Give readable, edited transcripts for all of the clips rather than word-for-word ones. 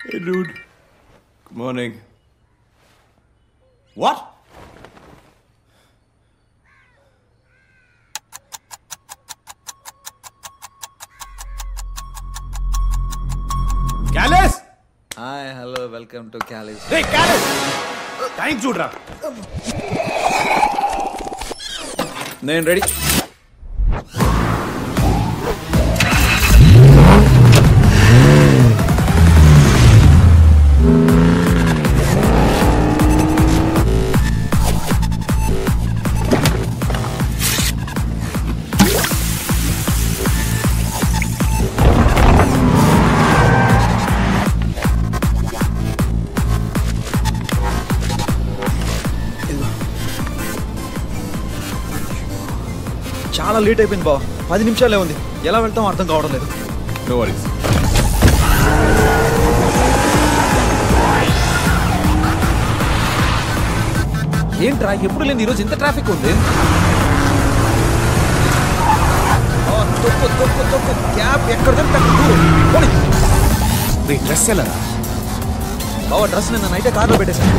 Hey, dude. Good morning. What? Callus! Hi, hello, welcome to Callus. Hey, Callus! Time చూడరా. నేను ready. చాలా late అయిపోయింది బావ. 10 నిమిషాలే ఉంది. ఎలా వెళ్తాం అర్థం కావడం లేదు. No worries. ఏంట్రా ఎప్పుడు లేని ఈరోజు ఇంత ట్రాఫిక్ ఉంది. తొక్కు క్యాబ్ ఎక్కడ డ్రెస్ ఎలా బావ? డ్రెస్ నిన్న నైటే కార్లో పెట్టేశాను.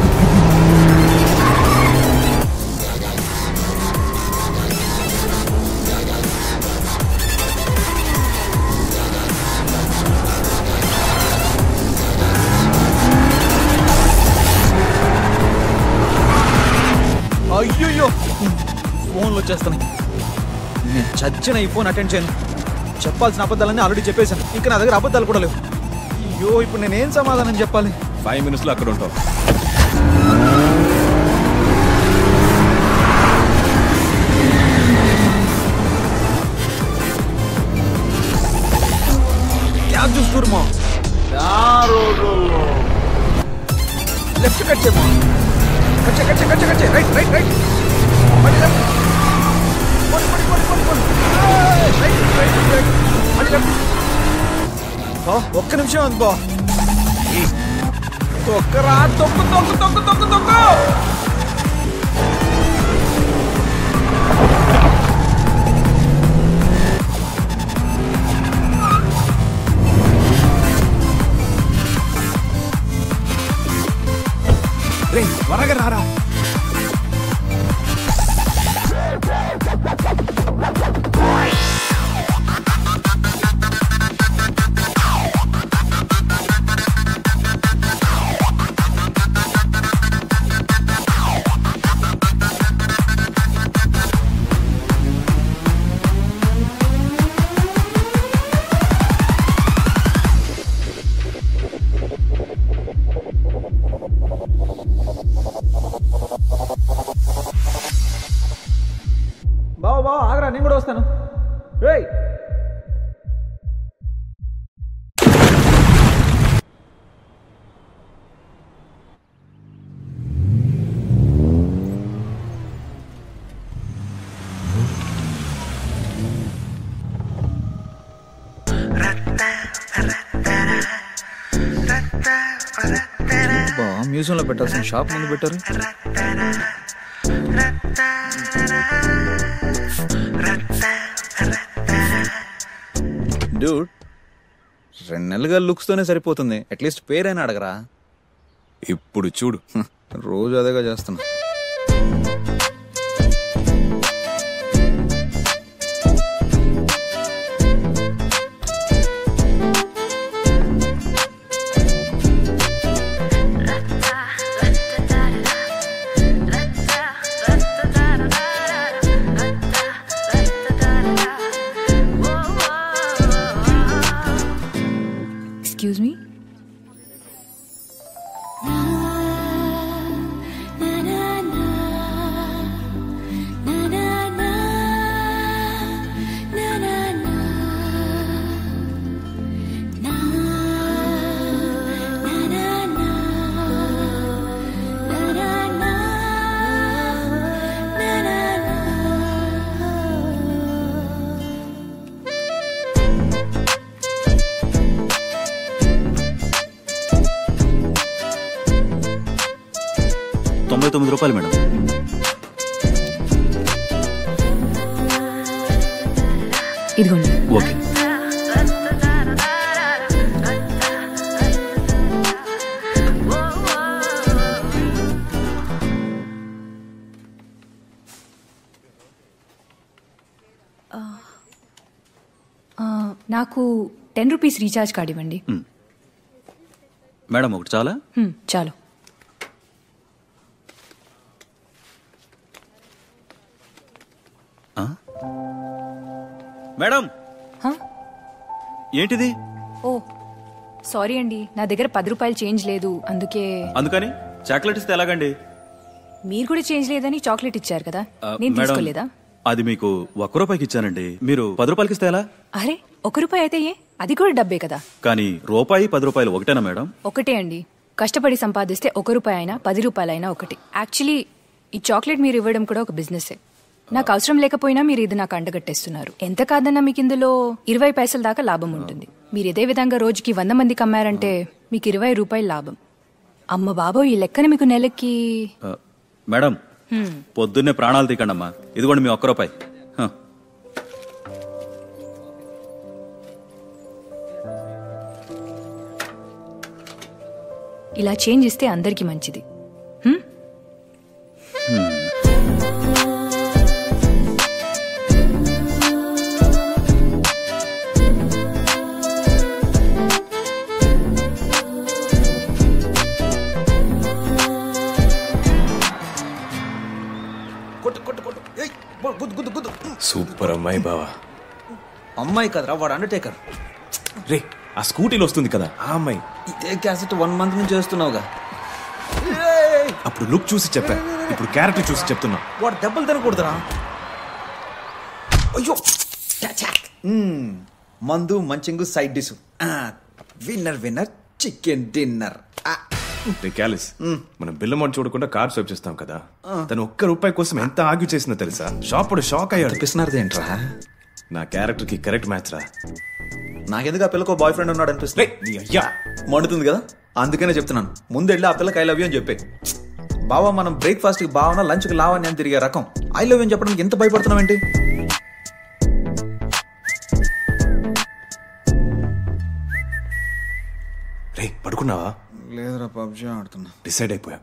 అయ్యో ఫోన్లు వచ్చేస్తాను. నేను చచ్చిన ఈ ఫోన్ అటెండ్ చేయను. చెప్పాల్సిన అబద్ధాలన్నీ ఆల్రెడీ చెప్పేశాను. ఇంకా నా దగ్గర అబద్ధాలు కూడా లేవు. అయ్యో ఇప్పుడు నేనేం సమాధానం చెప్పాలి? 5 minutes లో అక్కడ ఉంటావు. క్యాబ్ చూస్తుమా? లెఫ్ట్ కట్ చేయమా. కచ్చే రైట్ మళ్ళీ లెఫ్ట్. ఒక్క నిమిషం ఉంది బా. తొక్కరా తొక్కు. రే త్వరగా రారా. బావ ఆగరా, నేను కూడా వస్తాను. రేయ్ మ్యూజియంలో పెట్టాల్సిన షాప్ ముందు పెట్టారు. డ్యూడ్ 2 నెలలుగా లుక్స్ తోనే సరిపోతుంది. అట్లీస్ట్ పేరైనా అడగరా. ఇప్పుడు చూడు, రోజు అదేగా చేస్తున్నా. Excuse me? ₹99 మేడం. ఇదిగోండి. ఓకే. నాకు 10 రూపీస్ రీఛార్జ్ కార్డ్ ఇవ్వండి. మేడం ఒకటి చాలా? చాలు. మేడం హా? ఏంటిది? ఓ సారీ అండి, నా దగ్గర 10 రూపాయలు చేంజ్ లేదు, అందుకని చాక్లెట్ ఇస్తే ఎలాగండి? మీరు కూడా చేంజ్ లేదని చాక్లెట్ ఇచ్చారు కదా, నేను తీసుకోలేదా? అది మీకు ₹1 ఇచ్చానండి, మీరు 10 రూపాయలకి ఇస్తే ఎలా? అరే ₹1 అయితే ఏ, అది కూడా డబ్బే కదా. కానీ రూపాయి 10 రూపాయలు ఒకటేనా మేడం? ఒకటే అండి, కష్టపడి సంపాదిస్తే ₹1 అయినా 10 రూపాయలైనా ఒకటి. యాక్చువల్లీ ఈ చాక్లెట్ మీరు ఇవ్వడం కూడా ఒక బిజినెసే. నాకు అవసరం లేకపోయినా మీరు ఇది నాకు అండగట్టేస్తున్నారు. ఎంత కాదన్నా మీకు ఇందులో 20 పైసల దాకా లాభం ఉంటుంది. మీరు ఇదే విధంగా రోజుకి 100 మందికి అమ్మారంటే మీకు ₹20 లాభం. అమ్మ బాబో, ఈ లెక్కన మీకు నెలకి మేడం పొద్దున్నే ప్రాణాలు తీకండమ్మా, ఇదిగోండి మీ ₹1. ఇలా చేంజ్ ఇస్తే అందరికి మంచిది. సూపర్ అమ్మాయి బావా. అమ్మాయి కదరా, వాడు అండర్టేకర్. రే, ఆ స్కూటీలో వస్తుంది కదా ఆ అమ్మాయి. ఇదే క్యాసెట్ 1 మంత్ నుంచి చేస్తున్నావుగా. అప్పుడు లుక్ చూసి చెప్పా, ఇప్పుడు క్యారెక్టర్ చూసి చెప్తున్నా. వాడు దెబ్బలు తినకూడదురా. అయ్యో, మందు munching side dish. Winner winner chicken dinner. Kallis, మనం బిల్ అమౌంట్ చూడకుండా కార్ స్వైప్ చేస్తాం కదా, తను ₹1 కోసం ఎంత ఆర్గ్యూ చేసిందో తెలుసా? షాప్ షాక్ అయ్యాడు. అనిపిస్తున్నారు ఏంట్రా? నా క్యారెక్టర్ కి కరెక్ట్ మ్యాచ్ రా. నాకెందుకు ఆ పిల్లకో బాయ్ ఫ్రెండ్ ఉన్నాడు అనిపిస్తుంది. నీ అయ్యా మండుతుంది కదా, అందుకనే చెప్తున్నాను. ముందు వెళ్ళి ఆ పిల్లకి ఐ లవ్ యూ అని చెప్పే. బావా, మనం బ్రేక్ఫాస్ట్ కి బావన, లంచ్ కి లావని అని తిరిగే రకం. ఐ లవ్ యూ అని చెప్పడానికి ఎంత భయపడుతున్నావు ఏంటి? రే, పడుకున్నావా? లేదురా, పబ్జీ ఆడుతున్నా. డిసైడ్ అయిపోయా.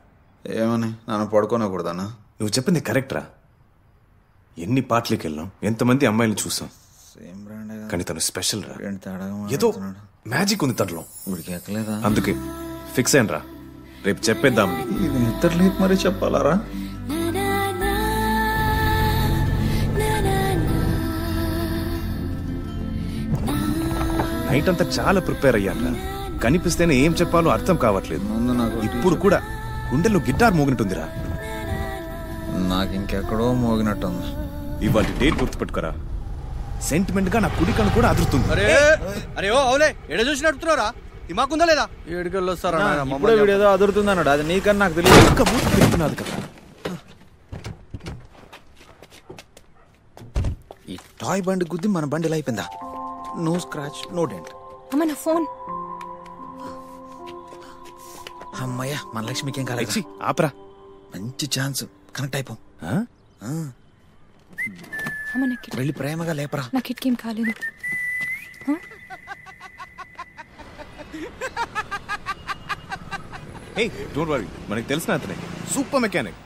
ఏమని? నన్ను పడుకోనకూడదానా? నువ్వు చెప్పింది కరెక్ట్ రా. ఎన్ని పాటలకి వెళ్ళాం, ఎంతమంది అమ్మాయిలు చూసాం, కానీ తను స్పెషల్ రా. ఏదో మ్యాజిక్ ఉంది తనలో. ఉడికెక్కలేదా? అందుకే ఫిక్స్ అయిన రా, రేపు చెప్పేద్దాం. నిద్ర లేపు మరీ చెప్పాలరా? నైట్ అంతా చాలా ప్రిపేర్ అయ్యాను. కనిపిస్తేనే ఏం చెప్పాలో అర్థం కావట్లేదు. ఇప్పుడు కూడా గుండెల్లో గిటార్ మోగినట్టుందిరా. నాకు ఇంకెక్కడో మోగినట్టుంది. ఇవాళ డేట్ గుర్తుపెట్టుకోరా. సెంటిమెంట్ గా నా కుడి కన్ను కూడా అదురుతుంది. అరే ఓ అవులే, ఎడ చూసి నడుపుతున్నారా? మాకుందా లేదా? ఏడుకెళ్ళి వస్తారా? ఇప్పుడే వీడేదో అదురుతుంది అన్నాడు, అది నీకన్నా నాకు తెలియదు కదా. ఈ టాయ్ బండి గుద్ది మన బండి ఇలా అయిపోయిందా? No scratch, no dent. అమ్మ, నా ఫోన్. అమ్మయ్య, మన లక్ష్మికి ఏం కాలేదు. ఆపరా, మంచి ఛాన్స్, కనెక్ట్ అయిపో. అమ్మ, వెళ్ళి ప్రేమగా లేపరా. నా కిట్కేం కాలేదు. డోంట్ వరీ, మనకి తెలిసిన అతనే సూపర్ మెకానిక్.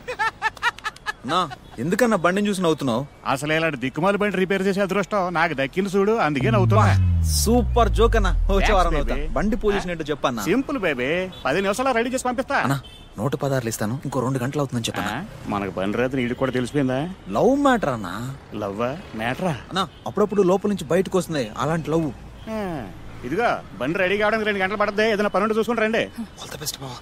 నా ఎందుకన్నా బండిని చూసి నవ్వుతున్నావు? అసలు ఇలాంటి దిక్కుమాలి బండి రిపేర్ చేసే అదృష్టం నాకు దక్కింది చూడు, అందుకే నవ్వుతున్నా. సూపర్ జోక్ అన్నా. వచ్చే వారం అవుతా. బండి పొజిషన్ ఏంటో చెప్పన్నా. సింపుల్ బేబీ, 10 నిమిషాలు రెడీ చేసి పంపిస్తా. అన్నా, 116 ఇస్తాను, ఇంకో 2 గంటలు అవుతుందని చెప్పన్నా. మనకు బండి రైతు నీడికి కూడా తెలిసిపోయిందా? లవ్ మ్యాటర్ అన్నా. లవ్వా మ్యాటరా? అన్నా, అప్పుడప్పుడు లోపల నుంచి బయటకు వస్తుంది అలాంటి లవ్. ఇదిగో బండి రెడీ కావడానికి 2 గంటలు పడద్దే, ఏదైనా పని చూసుకుని రండి. ఆల్ ది బెస్ట్ బావా.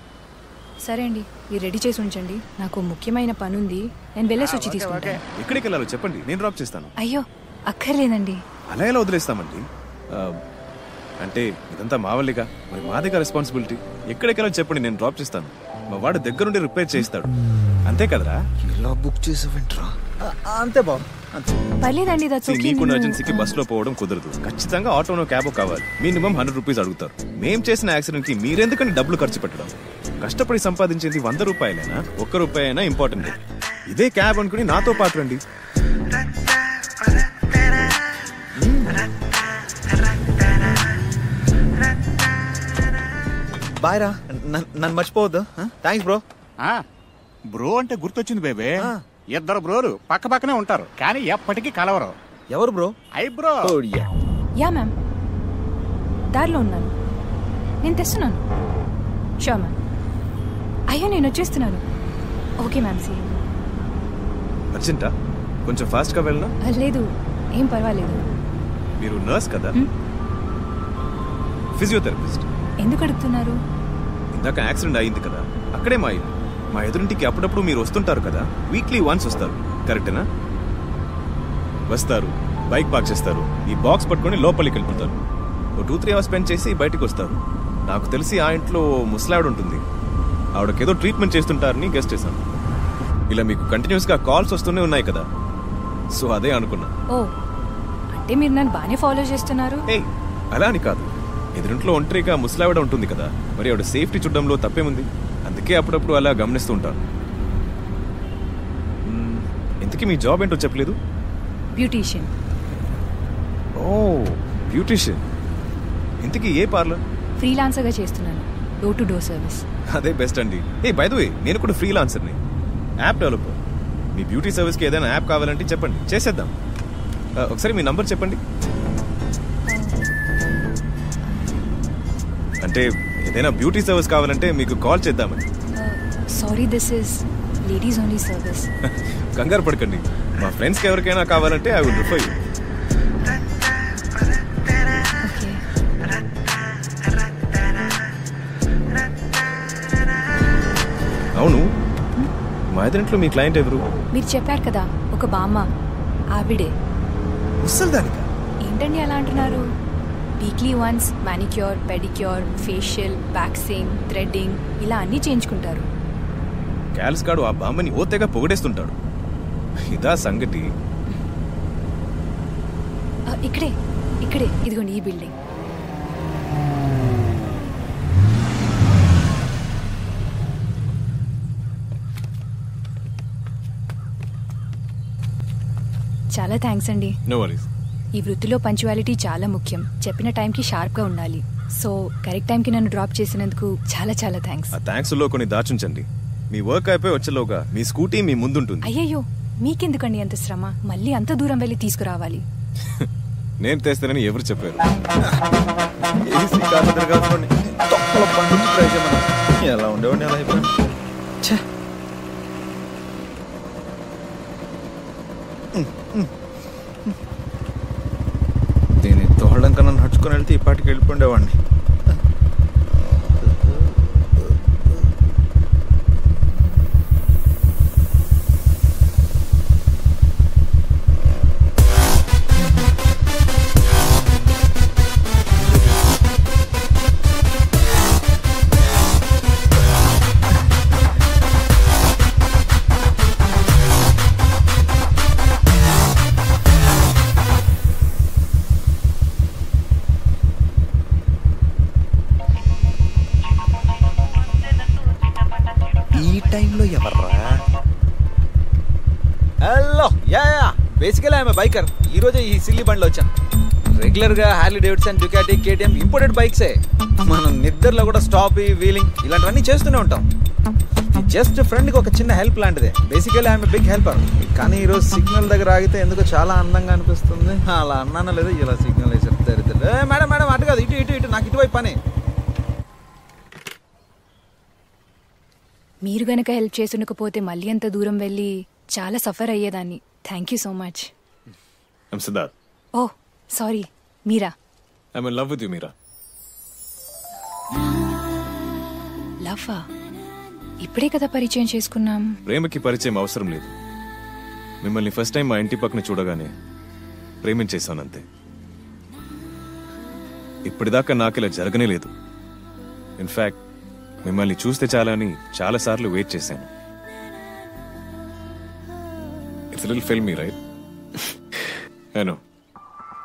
సరే అండి, మీరు రెడీ చేసి ఉంచండి, నాకు ముఖ్యమైన పని ఉంది, నేను వెళ్ళేసి వచ్చి తీసుకుంటాను. ఎక్కడికి వెళ్ళాలో చెప్పండి, నేను డ్రాప్ చేస్తాను. అయ్యో అక్కర్లేదండి. అలా ఎలా వదిలేస్తామండి? అంటే ఇదంతా మా వల్లిగా, మరి మా దగ్గర రెస్పాన్సిబిలిటీ. ఎక్కడికి వెళ్ళాలో చెప్పండి, నేను డ్రాప్ చేస్తాను. మా వాడు దగ్గరుండి రిపేర్ చేయిస్తాడు, అంతే కదరా? ఇలా బుక్ చేసావేంట్రా? అంతే బాబు, పర్లేదండి. నీకున్న అర్జెన్సీకి బస్ లో పోవడం కుదరదు, ఖచ్చితంగా ఆటోనో క్యాబో కావాలి. మినిమం ₹100 అడుగుతారు. మేం చేసిన యాక్సిడెంట్ కి మీరెందుకని డబ్బులు ఖర్చు పెట్టడం? కష్టపడి సంపాదించేది ₹100 ₹1 అయినా ఇంపార్టెంట్. ఇదే క్యాబ్ అనుకుని నాతో పాటు రండి. బాయ్ రా, నన్ను మర్చిపోవద్దు. Thanks bro. బ్రో అంటే గుర్తొచ్చింది బేబీ, ఇద్దరు బ్రోలు పక్క పక్కనే ఉంటారు కానీ ఎప్పటికీ కలవరు. ఎవరు బ్రో? ఐబ్రో. Yeah ma'am. దారిలో ఉన్నాను, నేను తెస్తున్నాను. Sure ma'am. అయ్యో నేను వచ్చేస్తున్నాను. Okay ma'am, see. అర్జెంటా? కొంచెం ఫాస్ట్గా వెళ్ళనా? లేదు, ఏం పర్వాలేదు. మీరు నర్స్ కదా? ఫిజియోథెరపిస్ట్. ఎందుకు అడుగుతున్నారు? ఇందాక యాక్సిడెంట్ అయింది కదా, అక్కడే మా ఇల్లు. మా ఎదురింటికి అప్పుడప్పుడు మీరు వస్తుంటారు కదా, వీక్లీ వన్స్ వస్తారు, కరెక్టేనా? వస్తారు, బైక్ పార్క్ చేస్తారు, ఈ బాక్స్ పట్టుకొని లోపలికి వెళ్ళిపోతారు. ఓ 2-3 అవర్స్ స్పెండ్ చేసి బయటికి వస్తారు. నాకు తెలిసి ఆ ఇంట్లో ముసలావిడ ఉంటుంది, ఆవిడకేదో ట్రీట్మెంట్ చేస్తుంటారని గెస్ట్ చేశాను. ఇలా మీకు కంటిన్యూస్గా కాల్స్ వస్తూనే ఉన్నాయి కదా, సో అదే అనుకున్నా. ఓ, అంటే మీరు నన్ను బాగానే ఫాలో చేస్తున్నారు. ఏయ్, అలా అని కాదు. ఎదురింట్లో ఒంటరిగా ముసలావిడ ఉంటుంది కదా, మరి ఆవిడ సేఫ్టీ చూడడంలో తప్పేముంది? అందుకే అప్పుడప్పుడు అలా గమనిస్తూ ఉంటాను. ఇంతకీ మీ జాబ్ ఏంటో చెప్పలేదు? బ్యూటీషియన్. ఓ, బ్యూటీషియన్. ఇంతకీ ఏ పార్లర్? ఫ్రీలాన్సర్గా చేస్తున్నాను, డోర్ టు డోర్ సర్వీస్. అదే బెస్ట్ అండి. ఏ బై ద వే, నేను కూడా ఫ్రీలాన్సర్ని, యాప్ డెవలపర్. మీ బ్యూటీ సర్వీస్కి ఏదైనా యాప్ కావాలంటే చెప్పండి, చేసేద్దాం. ఒకసారి మీ నంబర్ చెప్పండి. అంటే ఏదైనా బ్యూటీ సర్వీస్ కావాలంటే మీకు కాల్ చేద్దామని. Sorry, this is ladies only service. కంగారు పడకండి, మా ఫ్రెండ్స్కి ఎవరికైనా కావాలంటే I will refer you. Okay. అవును, మా ఎదురింట్లో మీ క్లయింట్ ఎవరు? మీరు చెప్పారు కదా, ఒక బామ్మ, ఆవిడే. ముసల్దానికా? ఏంటండి అలా అంటున్నారు? Weekly once manicure, pedicure, facial, waxing, threading ఇలా అన్నీ చేయించుకుంటారు. క్యాల్స్ గాడు ఆ బామ్మని ఓతేగా పొగడేస్తుంటాడు. ఇదా సంగతి? ఇక్కడే ఇక్కడే, ఇదిగోండి ఈ బిల్డింగ్. చాలా థ్యాంక్స్ అండి. No worries. ఈ వృత్తిలో పంచువాలిటీ చాలా ముఖ్యం. చెప్పిన టైంకి షార్ప్గా ఉండాలి. సో కరెక్ట్ టైంకి నన్ను డ్రాప్ చేసినందుకు చాలా చాలా థ్యాంక్స్. ఆ థ్యాంక్స్లో కొన్ని దాచుంచండి. మీ వర్క్ అయిపోయి వచ్చేలోగా మీ స్కూటీ మీ ముందుంటుంది. అయ్యయ్యో, మీకెందుకండి అంత శ్రమ? మళ్ళీ అంత దూరం వెళ్ళి తీసుకురావాలి. నేను తెస్తానని ఎవరు చెప్పారు? ఎలా ఉండేవాడిని, అలా అయిపోయాను. దీన్ని తోడడం కన్నా నడుచుకొని వెళ్తే ఈ పాటికి వెళ్ళిపోండేవాడిని. టైంలో ఎవర్రా? Hello, yeah basically I'm biker. ఈ రోజే ఈ సిల్లీ బండ్లో వచ్చాను. రెగ్యులర్ గా హార్లీ డేవిడ్సన్, డ్యూకాటి, కేటీఎం ఇంపోర్టెడ్ బైక్సే. మనం నిద్రలో కూడా స్టాప్, వీలింగ్ ఇలాంటివన్నీ చేస్తూనే ఉంటాం. జస్ట్ ఫ్రెండ్కి ఒక చిన్న హెల్ప్ లాంటిదే. Basically I'm big helper. కానీ ఈరోజు సిగ్నల్ దగ్గర ఆగితే ఎందుకో చాలా అందంగా అనిపిస్తుంది. అలా అన్నానో లేదో ఇలా సిగ్నల్ వేసి చెప్తారు. మేడం మేడం అటు కాదు, ఇటు ఇటు ఇటు, నాకు ఇటువైపు పని. మీరు గనక హెల్ప్ చేసుండకపోతే మళ్ళీ అంత దూరం వెళ్ళి చాలా సఫర్ అయ్యేదాన్ని. Thank you so much. I'm Siddharth. Oh sorry, Meera? I'm in love with you Meera. లవ్వా? ఇప్పుడే కదా పరిచయం చేసుకున్నాం. ప్రేమకి పరిచయం అవసరం లేదు. మిమ్మల్ని ఫస్ట్ టైం మా ఇంటి పక్కన చూడగానే ప్రేమించేశానంతే. ఇప్పటిదాకా నాకు ఇలా జరగనే లేదు. ఇన్ఫాక్ట్ మిమ్మల్ని చూస్తే చాలా అని చాలా సార్లు వెయిట్ చేశాను. It's little filmy, right? I know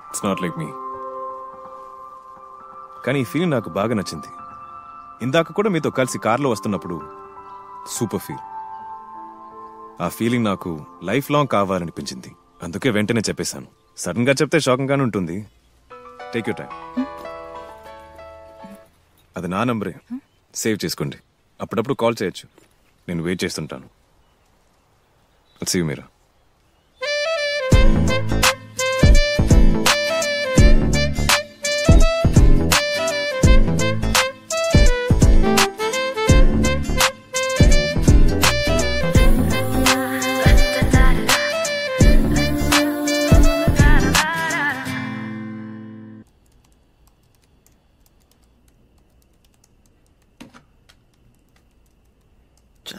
it's not like me. కానీ ఈ ఫీలింగ్ నాకు బాగా నచ్చింది. ఇందాక కూడా మీతో కలిసి కార్లో వస్తున్నప్పుడు సూపర్ ఫీల్. ఆ ఫీలింగ్ నాకు లైఫ్ లాంగ్ కావాలనిపించింది. అందుకే వెంటనే చెప్పేశాను. సడన్ గా చెప్తే షాకింగ్ గానే ఉంటుంది. Take your time. అది నా నంబరే, సేవ్ చేసుకోండి. అప్పుడప్పుడు కాల్ చేయొచ్చు. నేను వెయిట్ చేస్తుంటాను. See you Meera.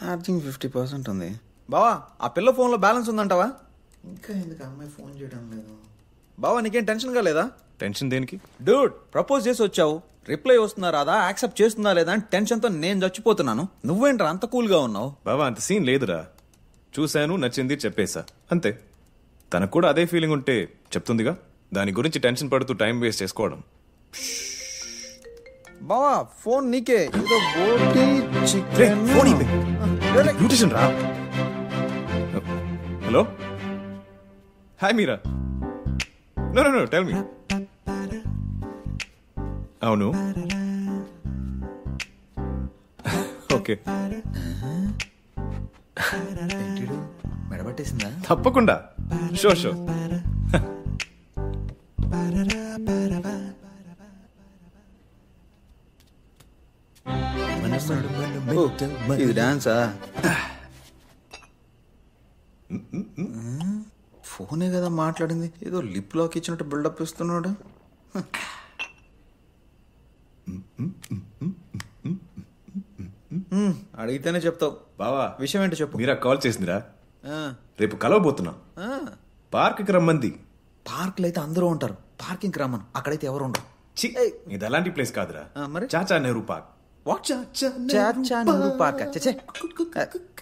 ఛార్జింగ్ 50% ఉంది. బావా ఆ పిల్ల ఫోన్లో బ్యాలెన్స్ ఉందంటావా? ఇంకా ఎందుకు అమ్మాయి ఫోన్ చేయడం లేదు? బావా నీకేం టెన్షన్గా లేదా? టెన్షన్ దేనికి? డూడ్ ప్రపోజ్ చేసి వచ్చావు, రిప్లై వస్తుందా రాదా, యాక్సెప్ట్ చేస్తుందా లేదా అని టెన్షన్తో నేను చచ్చిపోతున్నాను. నువ్వేంట్రా అంత కూల్గా ఉన్నావు? బావా అంత సీన్ లేదురా. చూశాను, నచ్చింది, చెప్పేశా అంతే. తనకు కూడా అదే ఫీలింగ్ ఉంటే చెప్తుందిగా. దాని గురించి టెన్షన్ పడుతూ టైం వేస్ట్ చేసుకోవడం. బావా ఫోన్ నీకే. ఏదో బోటి చికెన్. బ్యూటిషియన్ రా. Hello, hi Meera. No no no tell me. అవును, ఓకే. మెడబట్టేసిందా? తప్పకుండా, షూర్ షూర్. ఇది డాన్సా? ఫోనే కదా మాట్లాడింది, ఏదో లిప్ లాక్ ఇచ్చినట్టు బిల్డప్ ఇస్తున్నాడు. అడిగితేనే చెప్తావు. బావా విషయం ఏంటో చెప్పు. మీరా కాల్ చేసిందిరా. ఆ, రేపు కలవబోతున్నా. ఆ. పార్క్కి రమ్మంది. పార్క్లో అయితే అందరూ ఉంటారు, పార్కింగ్ రమ్మను. అక్కడైతే ఎవరు ఉండరు. ఇది అలాంటి ప్లేస్ కాదురా. మరి చాచా నెహ్రూ పార్క్. చాచా నెహ్రూ పార్క్.